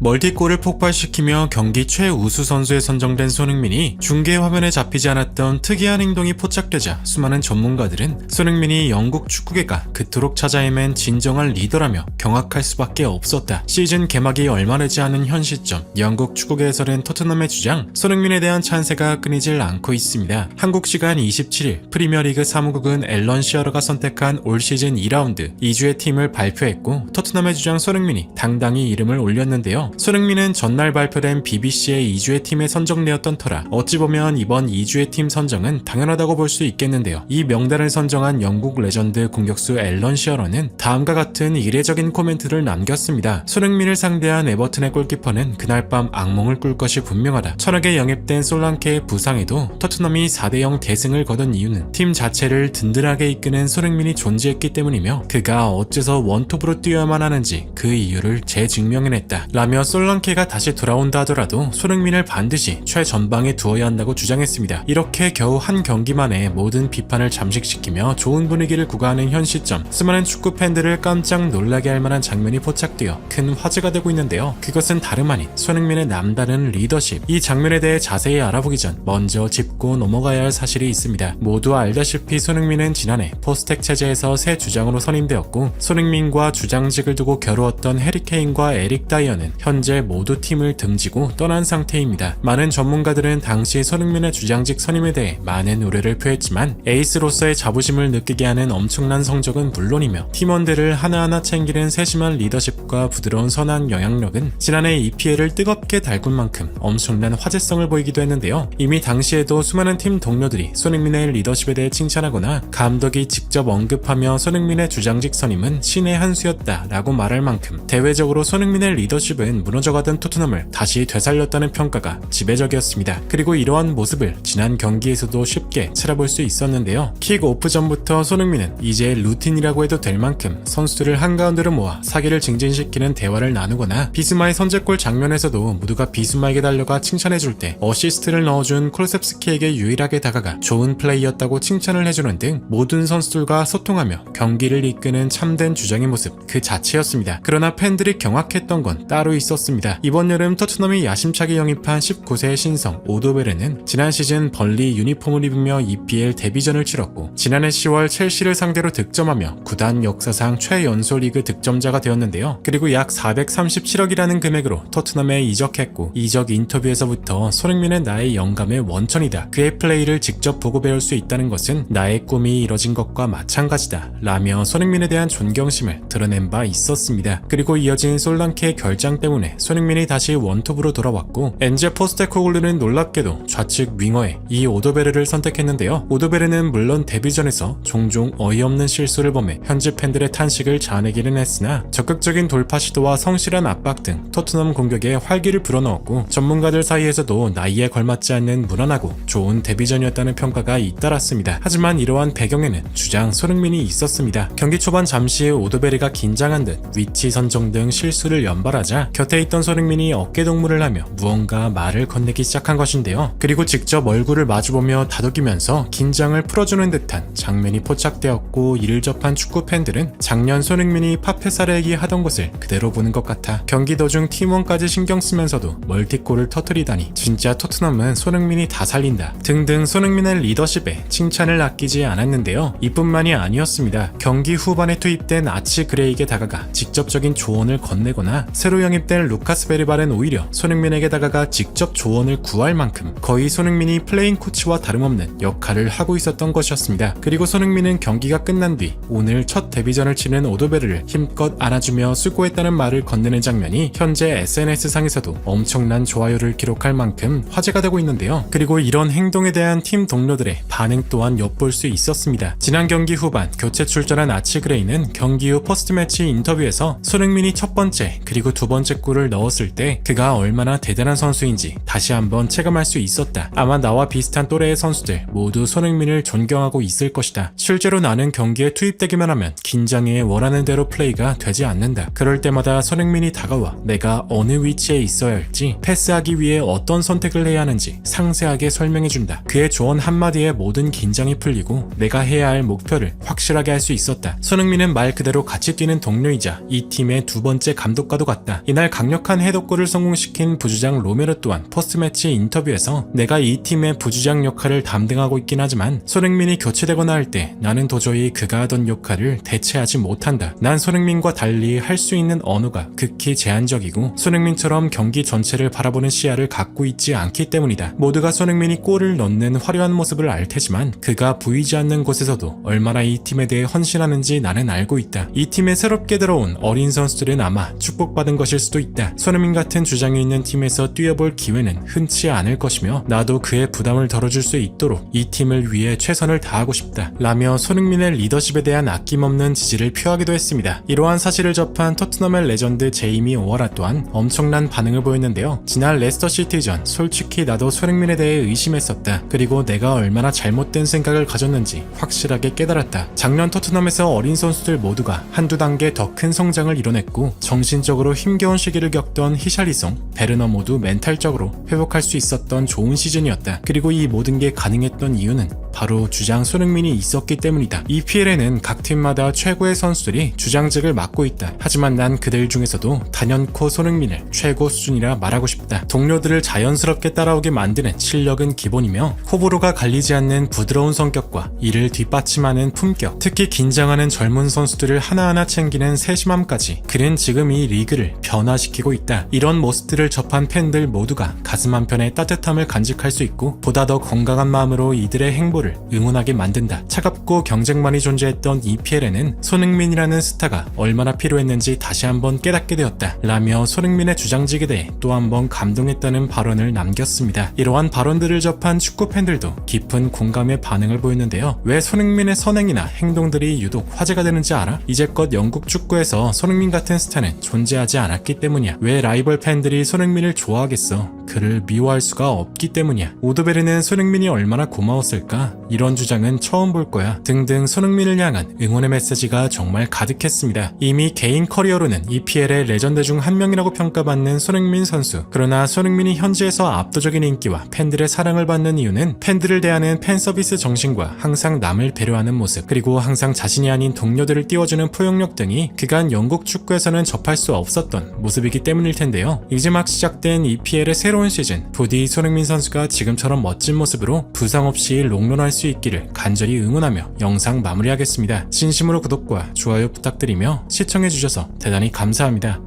멀티골을 폭발시키며 경기 최우수 선수에 선정된 손흥민이 중계 화면에 잡히지 않았던 특이한 행동이 포착되자 수많은 전문가들은 손흥민이 영국 축구계가 그토록 찾아 헤맨 진정한 리더라며 경악할 수밖에 없었다. 시즌 개막이 얼마 되지 않은 현 시점, 영국 축구계에서는 토트넘의 주장 손흥민에 대한 찬세가 끊이질 않고 있습니다. 한국 시간 27일 프리미어리그 사무국은 앨런 시어러가 선택한 올 시즌 2라운드 2주의 팀을 발표했고 토트넘의 주장 손흥민이 당당히 이름을 올렸는데요. 손흥민은 전날 발표된 BBC의 2주의 팀에 선정되었던 터라 어찌 보면 이번 2주의 팀 선정은 당연하다고 볼 수 있겠는데요. 이 명단을 선정한 영국 레전드 공격수 앨런 시어러는 다음과 같은 이례적인 코멘트를 남겼습니다. 손흥민을 상대한 에버튼의 골키퍼는 그날 밤 악몽을 꿀 것이 분명하다. 천하게 영입된 솔랑케의 부상에도 토트넘이 4대0 대승을 거둔 이유는 팀 자체를 든든하게 이끄는 손흥민이 존재했기 때문이며 그가 어째서 원톱으로 뛰어야만 하는지 그 이유를 재증명해냈다 라며 솔랑케가 다시 돌아온다 하더라도 손흥민을 반드시 최전방에 두어야 한다고 주장했습니다. 이렇게 겨우 한 경기 만에 모든 비판을 잠식시키며 좋은 분위기를 구가하는 현 시점, 수많은 축구 팬들을 깜짝 놀라게 할 만한 장면이 포착되어 큰 화제가 되고 있는데요. 그것은 다름 아닌 손흥민의 남다른 리더십. 이 장면에 대해 자세히 알아보기 전 먼저 짚고 넘어가야 할 사실이 있습니다. 모두 알다시피 손흥민은 지난해 포스텍 체제에서 새 주장으로 선임되었고 손흥민과 주장직을 두고 겨루었던 해리케인과 에릭 다이어는 현재 모두 팀을 등지고 떠난 상태입니다. 많은 전문가들은 당시 손흥민의 주장직 선임에 대해 많은 우려를 표했지만 에이스로서의 자부심을 느끼게 하는 엄청난 성적은 물론이며 팀원들을 하나하나 챙기는 세심한 리더십과 부드러운 선한 영향력은 지난해 EPL을 뜨겁게 달군 만큼 엄청난 화제성을 보이기도 했는데요. 이미 당시에도 수많은 팀 동료들이 손흥민의 리더십에 대해 칭찬하거나 감독이 직접 언급하며 손흥민의 주장직 선임은 신의 한 수였다 라고 말할 만큼 대외적으로 손흥민의 리더십은 무너져가던 토트넘을 다시 되살렸다는 평가가 지배적이었습니다. 그리고 이러한 모습을 지난 경기에서도 쉽게 찾아볼 수 있었는데요. 킥오프 전부터 손흥민은 이제 루틴이라고 해도 될 만큼 선수들을 한가운데로 모아 사기를 증진시키는 대화를 나누거나 비스마의 선제골 장면에서도 모두가 비스마에게 달려가 칭찬해줄 때 어시스트를 넣어준 콜셉스키에게 유일하게 다가가 좋은 플레이였다고 칭찬을 해주는 등 모든 선수들과 소통하며 경기를 이끄는 참된 주장의 모습 그 자체였습니다. 그러나 팬들이 경악했던 건 따로 있었습니다. 이번 여름 토트넘이 야심차게 영입한 19세의 신성 오도베르는 지난 시즌 벌리 유니폼을 입으며 EPL 데뷔전을 치렀고 지난해 10월 첼시를 상대로 득점하며 구단 역사상 최연소 리그 득점자가 되었는데요. 그리고 약 437억이라는 금액으로 토트넘에 이적했고 이적 인터뷰에서부터 손흥민은 나의 영감의 원천이다. 그의 플레이를 직접 보고 배울 수 있다는 것은 나의 꿈이 이뤄진 것과 마찬가지다 라며 손흥민에 대한 존경심을 드러낸 바 있었습니다. 그리고 이어진 솔랑케의 결장 때문에 손흥민이 다시 원톱으로 돌아왔고 엔제 포스테코글루는 놀랍게도 좌측 윙어에 이 오도베르를 선택했는데요. 오도베르는 물론 데뷔전에서 종종 어이없는 실수를 범해 현지 팬들의 탄식을 자아내기는 했으나 적극적인 돌파 시도와 성실한 압박 등 토트넘 공격에 활기를 불어넣었고 전문가들 사이에서도 나이에 걸맞지 않는 무난하고 좋은 데뷔전이었다는 평가가 잇따랐습니다. 하지만 이러한 배경에는 주장 손흥민이 있었습니다. 경기 초반 잠시 오도베르가 긴장한 듯 위치 선정 등 실수를 연발하자 곁에 있던 손흥민이 어깨동무를 하며 무언가 말을 건네기 시작한 것인데요. 그리고 직접 얼굴을 마주보며 다독이면서 긴장을 풀어주는 듯한 장면이 포착되었고 이를 접한 축구 팬들은 작년 손흥민이 파페사레에게 하던 것을 그대로 보는 것 같아 경기 도중 팀원까지 신경 쓰면서도 멀티골을 터뜨리다니 진짜 토트넘은 손흥민이 다 살린다 등등 손흥민의 리더십에 칭찬을 아끼지 않았는데요. 이뿐만이 아니었습니다. 경기 후반에 투입된 아치 그레이에게 다가가 직접적인 조언을 건네거나 새로 영입된 루카스 베리발은 오히려 손흥민에게 다가가 직접 조언을 구할 만큼 거의 손흥민이 플레잉 코치와 다름없는 역할을 하고 있었던 것이었습니다. 그리고 손흥민은 경기가 끝난 뒤 오늘 첫 데뷔전을 치는 오도베르를 힘껏 안아주며 수고했다는 말을 건네는 장면이 현재 SNS상에서도 엄청난 좋아요를 기록할 만큼 화제가 되고 있는데요. 그리고 이런 행동에 대한 팀 동료들의 반응 또한 엿볼 수 있었습니다. 지난 경기 후반 교체 출전한 아치 그레이는 경기 후 포스트매치 인터뷰에서 손흥민이 첫 번째 그리고 두 번째 골을 넣었을 때 그가 얼마나 대단한 선수인지 다시 한번 체감할 수 있었다. 아마 나와 비슷한 또래의 선수들 모두 손흥민을 존경하고 있을 것이다. 실제로 나는 경기에 투입되기만 하면 긴장해 원하는 대로 플레이가 되지 않는다. 그럴 때마다 손흥민이 다가와 내가 어느 위치에 있어야 할지 패스하기 위해 어떤 선택을 해야 하는지 상세하게 설명해준다. 그의 조언 한마디에 모든 긴장이 풀리고 내가 해야 할 목표를 확실하게 할 수 있었다. 손흥민은 말 그대로 같이 뛰는 동료이자 이 팀의 두 번째 감독과도 같다. 이날 강력한 헤더골을 성공시킨 부주장 로메로 또한 포스트매치 인터뷰에서 내가 이 팀의 부주장 역할을 담당하고 있긴 하지만 손흥민이 교체되거나 할 때 나는 도저히 그가 하던 역할을 대체하지 못한다. 난 손흥민과 달리 할 수 있는 언어가 극히 제한적이고 손흥민처럼 경기 전체를 바라보는 시야를 갖고 있지 않기 때문이다. 모두가 손흥민이 골을 넣는 화려한 모습을 알 테지만 그가 보이지 않는 곳에서도 얼마나 이 팀에 대해 헌신하는지 나는 알고 있다. 이 팀에 새롭게 들어온 어린 선수들은 아마 축복받은 것일 수도 있다. 손흥민 같은 주장이 있는 팀에서 뛰어볼 기회는 흔치 않을 것이며 나도 그의 부담을 덜어줄 수 있도록 이 팀을 위해 최선을 다하고 싶다. 라며 손흥민의 리더십에 대한 아낌없는 지지를 표하기도 했습니다. 이러한 사실을 접한 토트넘의 레전드 제이미 오어라 또한 엄청난 반응을 보였는데요. 지난 레스터 시티전 솔직히 나도 손흥민에 대해 의심했었다. 그리고 내가 얼마나 잘못된 생각을 가졌는지 확실하게 깨달았다. 작년 토트넘에서 어린 선수들 모두가 한두 단계 더 큰 성장을 이뤄냈고 정신적으로 힘겨운 시기를 겪던 히샬리송, 베르너 모두 멘탈적으로 회복할 수 있었던 좋은 시즌이었다. 그리고 이 모든 게 가능했던 이유는 바로 주장 손흥민이 있었기 때문이다. EPL에는 각 팀마다 최고의 선수들이 주장직을 맡고 있다. 하지만 난 그들 중에서도 단연코 손흥민을 최고 수준이라 말하고 싶다. 동료들을 자연스럽게 따라오게 만드는 실력은 기본이며 호불호가 갈리지 않는 부드러운 성격과 이를 뒷받침하는 품격, 특히 긴장하는 젊은 선수들을 하나하나 챙기는 세심함까지 그는 지금 이 리그를 변화시키고 있다. 이런 모습들을 접한 팬들 모두가 가슴 한편에 따뜻함을 간직할 수 있고 보다 더 건강한 마음으로 이들의 행보를 응원하게 만든다. 차갑고 경쟁만이 존재했던 EPL에는 손흥민이라는 스타가 얼마나 필요했는지 다시 한번 깨닫게 되었다. 라며 손흥민의 주장직에 대해 또 한번 감동했다는 발언을 남겼습니다. 이러한 발언들을 접한 축구 팬들도 깊은 공감의 반응을 보였는데요. 왜 손흥민의 선행이나 행동들이 유독 화제가 되는지 알아? 이제껏 영국 축구에서 손흥민 같은 스타는 존재하지 않았기 때문이야. 왜 라이벌 팬들이 손흥민을 좋아하겠어? 그를 미워할 수가 없기 때문이야. 오드베르는 손흥민이 얼마나 고마웠을까? 이런 주장은 처음 볼 거야. 등등 손흥민을 향한 응원의 메시지가 정말 가득했습니다. 이미 개인 커리어로는 EPL의 레전드 중 한 명이라고 평가받는 손흥민 선수. 그러나 손흥민이 현지에서 압도적인 인기와 팬들의 사랑을 받는 이유는 팬들을 대하는 팬 서비스 정신과 항상 남을 배려하는 모습, 그리고 항상 자신이 아닌 동료들을 띄워주는 포용력 등이 그간 영국 축구에서는 접할 수 없었던 모습이기 때문일 텐데요. 이제 막 시작된 EPL의 새로운 시즌, 부디 손흥민 선수가 지금처럼 멋진 모습으로 부상 없이 롱런할 수 있기를 간절히 응원하며 영상 마무리하겠습니다. 진심으로 구독과 좋아요 부탁드리며 시청해주셔서 대단히 감사합니다.